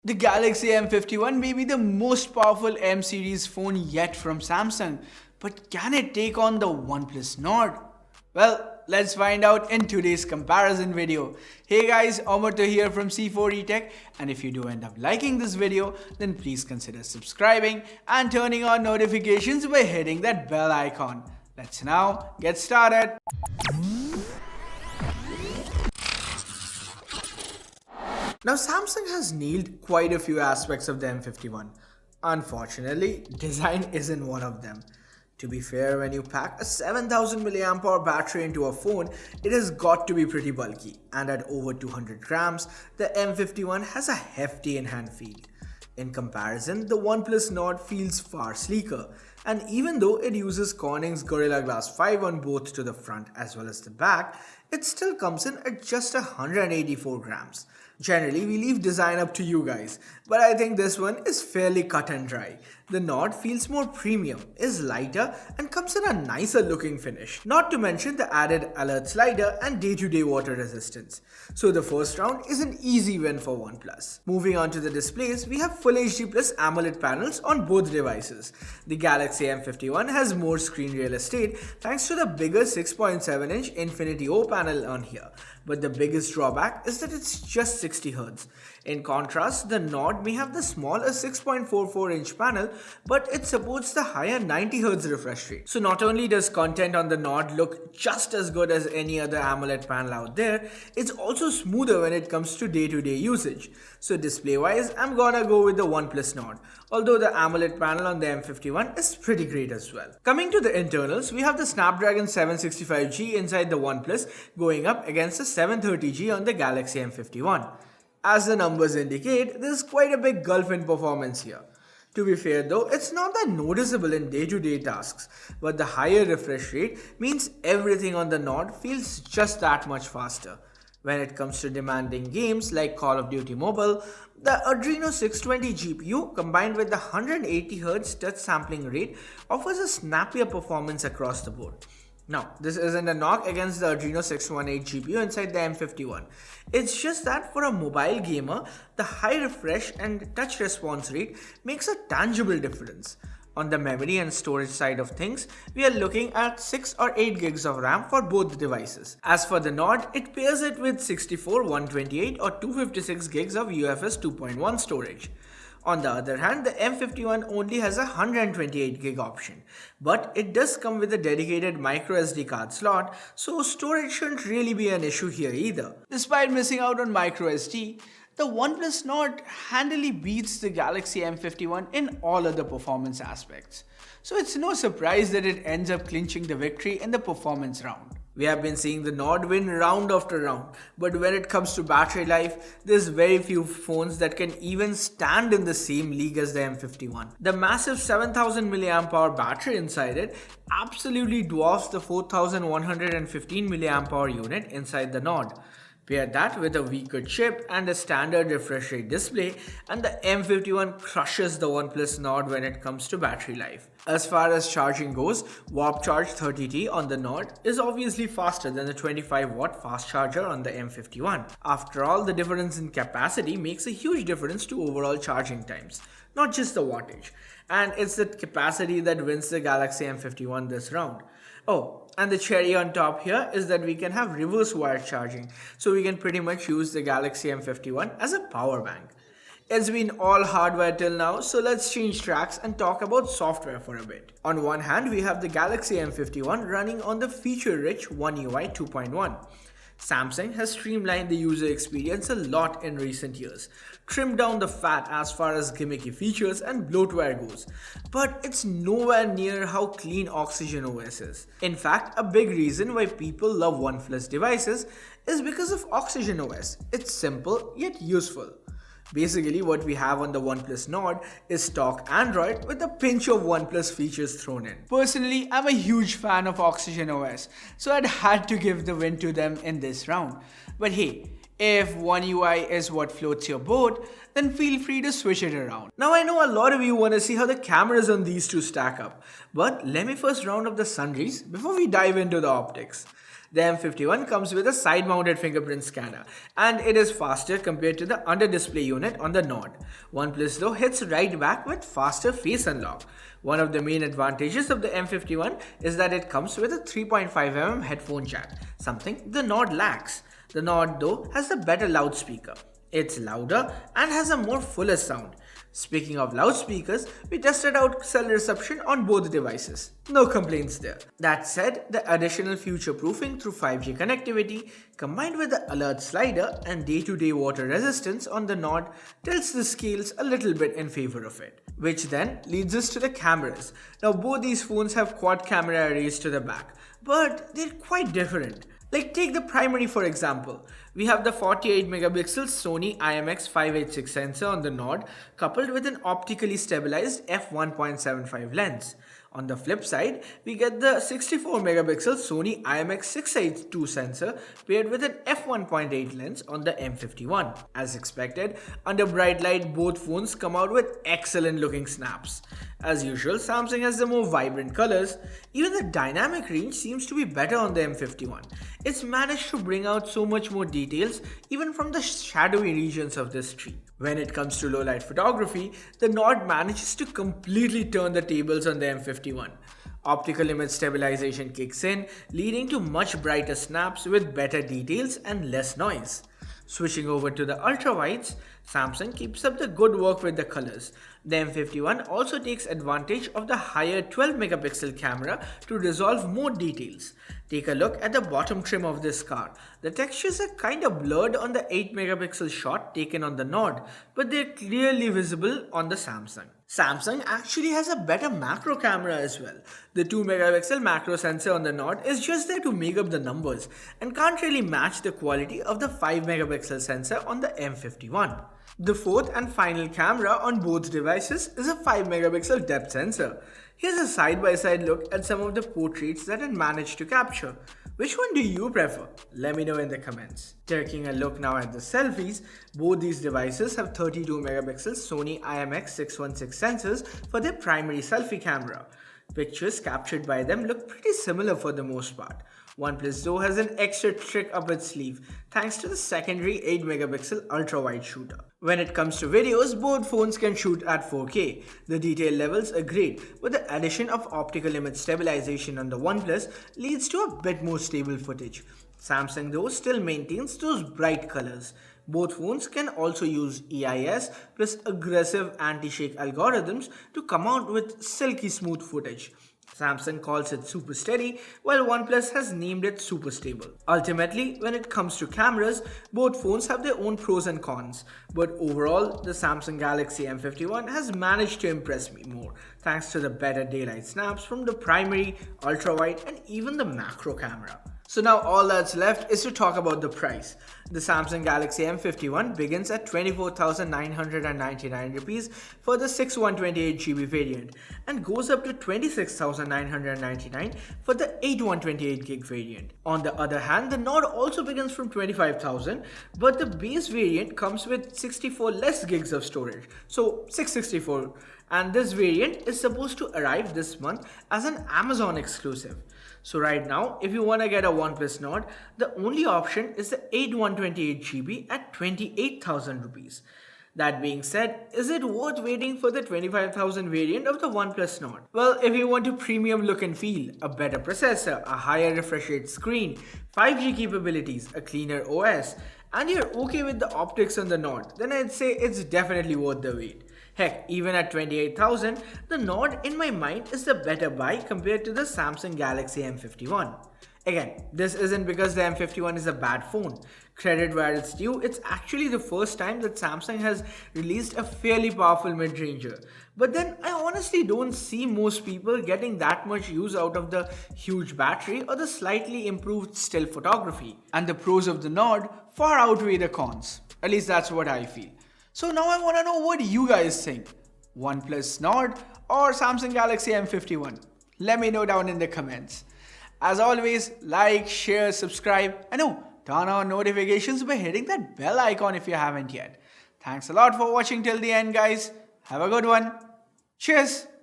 The Galaxy M51 may be the most powerful M series phone yet from Samsung, but can it take on the OnePlus Nord? Well, let's find out in today's comparison video. Hey guys, Omoto here from C4E Tech, and if you do end up liking this video, then please consider subscribing and turning on notifications by hitting that bell icon. Let's now get started. Now, Samsung has nailed quite a few aspects of the M51. Unfortunately, design isn't one of them. To be fair, when you pack a 7000 mAh battery into a phone, it has got to be pretty bulky, and at over 200 grams, the M51 has a hefty in-hand feel. In comparison, the OnePlus Nord feels far sleeker, and even though it uses Corning's Gorilla Glass 5 on both to the front as well as the back, it still comes in at just 184 grams. Generally, we leave design up to you guys, but I think this one is fairly cut and dry. The Nord feels more premium, is lighter, and comes in a nicer looking finish. Not to mention the added alert slider and day-to-day water resistance. So the first round is an easy win for OnePlus. Moving on to the displays, we have Full HD Plus AMOLED panels on both devices. The Galaxy M51 has more screen real estate thanks to the bigger 6.7-inch Infinity O panel on here. But the biggest drawback is that it's just 60Hz. In contrast, the Nord may have the smaller 6.44-inch panel, but it supports the higher 90Hz refresh rate. So not only does content on the Nord look just as good as any other AMOLED panel out there, it's also smoother when it comes to day-to-day usage. So display-wise, I'm gonna go with the OnePlus Nord, although the AMOLED panel on the M51 is pretty great as well. Coming to the internals, we have the Snapdragon 765G inside the OnePlus going up against the 730G on the Galaxy M51. As the numbers indicate, there's quite a big gulf in performance here. To be fair though, it's not that noticeable in day-to-day tasks, but the higher refresh rate means everything on the Nord feels just that much faster. When it comes to demanding games like Call of Duty Mobile, the Adreno 620 GPU combined with the 180Hz touch sampling rate offers a snappier performance across the board. Now, this isn't a knock against the Adreno 618 GPU inside the M51. It's just that for a mobile gamer, the high refresh and touch response rate makes a tangible difference. On the memory and storage side of things, we are looking at 6 or 8 gigs of RAM for both devices. As for the Nord, it pairs it with 64, 128 or 256 gigs of UFS 2.1 storage. On the other hand, the M51 only has a 128 gig option, but it does come with a dedicated microSD card slot, so storage shouldn't really be an issue here either. Despite missing out on microSD, the OnePlus Nord handily beats the Galaxy M51 in all other performance aspects. So it's no surprise that it ends up clinching the victory in the performance round. We have been seeing the Nord win round after round, but when it comes to battery life, there's very few phones that can even stand in the same league as the M51. The massive 7000 mAh battery inside it absolutely dwarfs the 4115 mAh unit inside the Nord. Pair that with a weaker chip and a standard refresh rate display, and the M51 crushes the OnePlus Nord when it comes to battery life. As far as charging goes, Warp Charge 30T on the Nord is obviously faster than the 25-watt fast charger on the M51. After all, the difference in capacity makes a huge difference to overall charging times, not just the wattage. And it's the capacity that wins the Galaxy M51 this round. Oh, and the cherry on top here is that we can have reverse wired charging, so we can pretty much use the Galaxy M51 as a power bank. It's been all hardware till now, so let's change tracks and talk about software for a bit. On one hand, we have the Galaxy M51 running on the feature-rich One UI 2.1. Samsung has streamlined the user experience a lot in recent years, trimmed down the fat as far as gimmicky features and bloatware goes, but it's nowhere near how clean Oxygen OS is. In fact, a big reason why people love OnePlus devices is because of Oxygen OS. It's simple yet useful. Basically, what we have on the OnePlus Nord is stock Android with a pinch of OnePlus features thrown in. Personally, I'm a huge fan of Oxygen OS, so I'd had to give the win to them in this round. But hey, if One UI is what floats your boat, then feel free to switch it around. Now I know a lot of you want to see how the cameras on these two stack up, but let me first round up the sundries before we dive into the optics. The M51 comes with a side-mounted fingerprint scanner, and it is faster compared to the under-display unit on the Nord. OnePlus though hits right back with faster face unlock. One of the main advantages of the M51 is that it comes with a 3.5mm headphone jack, something the Nord lacks. The Nord though has a better loudspeaker. It's louder and has a more fuller sound. Speaking of loudspeakers, we tested out cell reception on both devices. No complaints there. That said, the additional future proofing through 5G connectivity combined with the alert slider and day-to-day water resistance on the Nord tilts the scales a little bit in favor of it. Which then leads us to the cameras. Now both these phones have quad camera arrays to the back, but they're quite different. Like take the primary for example. We have the 48 megapixel Sony IMX586 sensor on the Nord coupled with an optically stabilized f1.75 lens. On the flip side, we get the 64 megapixel Sony IMX682 sensor paired with an f1.8 lens on the M51. As expected, under bright light both phones come out with excellent looking snaps. As usual, Samsung has the more vibrant colors. Even the dynamic range seems to be better on the M51. It's managed to bring out so much more details even from the shadowy regions of this tree. When it comes to low light photography, the Nord manages to completely turn the tables on the M51. Optical image stabilization kicks in, leading to much brighter snaps with better details and less noise. Switching over to the ultra-wides, Samsung keeps up the good work with the colors. The M51 also takes advantage of the higher 12 megapixel camera to resolve more details. Take a look at the bottom trim of this car. The textures are kind of blurred on the 8 megapixel shot taken on the Nord, but they're clearly visible on the Samsung. Samsung actually has a better macro camera as well. The 2 megapixel macro sensor on the Nord is just there to make up the numbers and can't really match the quality of the 5 megapixel sensor on the M51. The fourth and final camera on both devices is a 5 megapixel depth sensor. Here's a side-by-side look at some of the portraits that it managed to capture. Which one do you prefer? Let me know in the comments. Taking a look now at the selfies, both these devices have 32 megapixel Sony IMX616 sensors for their primary selfie camera. Pictures captured by them look pretty similar for the most part. OnePlus though has an extra trick up its sleeve thanks to the secondary 8 megapixel ultra-wide shooter. When it comes to videos, both phones can shoot at 4K. The detail levels are great, but the addition of optical image stabilization on the OnePlus leads to a bit more stable footage. Samsung though still maintains those bright colors. Both phones can also use EIS plus aggressive anti-shake algorithms to come out with silky smooth footage. Samsung calls it super steady, while OnePlus has named it super stable. Ultimately, when it comes to cameras, both phones have their own pros and cons. But overall, the Samsung Galaxy M51 has managed to impress me more, thanks to the better daylight snaps from the primary, ultra-wide, and even the macro camera. So now all that's left is to talk about the price. The Samsung Galaxy M51 begins at 24,999 rupees for the 6128GB variant and goes up to 26,999 for the 8128GB variant. On the other hand, the Nord also begins from 25,000, but the base variant comes with 64 less gigs of storage, so 664, and this variant is supposed to arrive this month as an Amazon exclusive. So right now, if you want to get a OnePlus Nord, the only option is the 8128GB at 28,000 rupees. That being said, is it worth waiting for the 25,000 variant of the OnePlus Nord? Well, if you want a premium look and feel, a better processor, a higher refresh rate screen, 5G capabilities, a cleaner OS, and you're okay with the optics on the Nord, then I'd say it's definitely worth the wait. Heck, even at 28,000, the Nord in my mind is the better buy compared to the Samsung Galaxy M51. Again, this isn't because the M51 is a bad phone. Credit where it's due, it's actually the first time that Samsung has released a fairly powerful mid-ranger. But then I honestly don't see most people getting that much use out of the huge battery or the slightly improved still photography. And the pros of the Nord far outweigh the cons. At least that's what I feel. So now I want to know what you guys think. OnePlus Nord or Samsung Galaxy M51? Let me know down in the comments. As always, like, share, subscribe, and turn on notifications by hitting that bell icon if you haven't yet. Thanks a lot for watching till the end, guys. Have a good one. Cheers.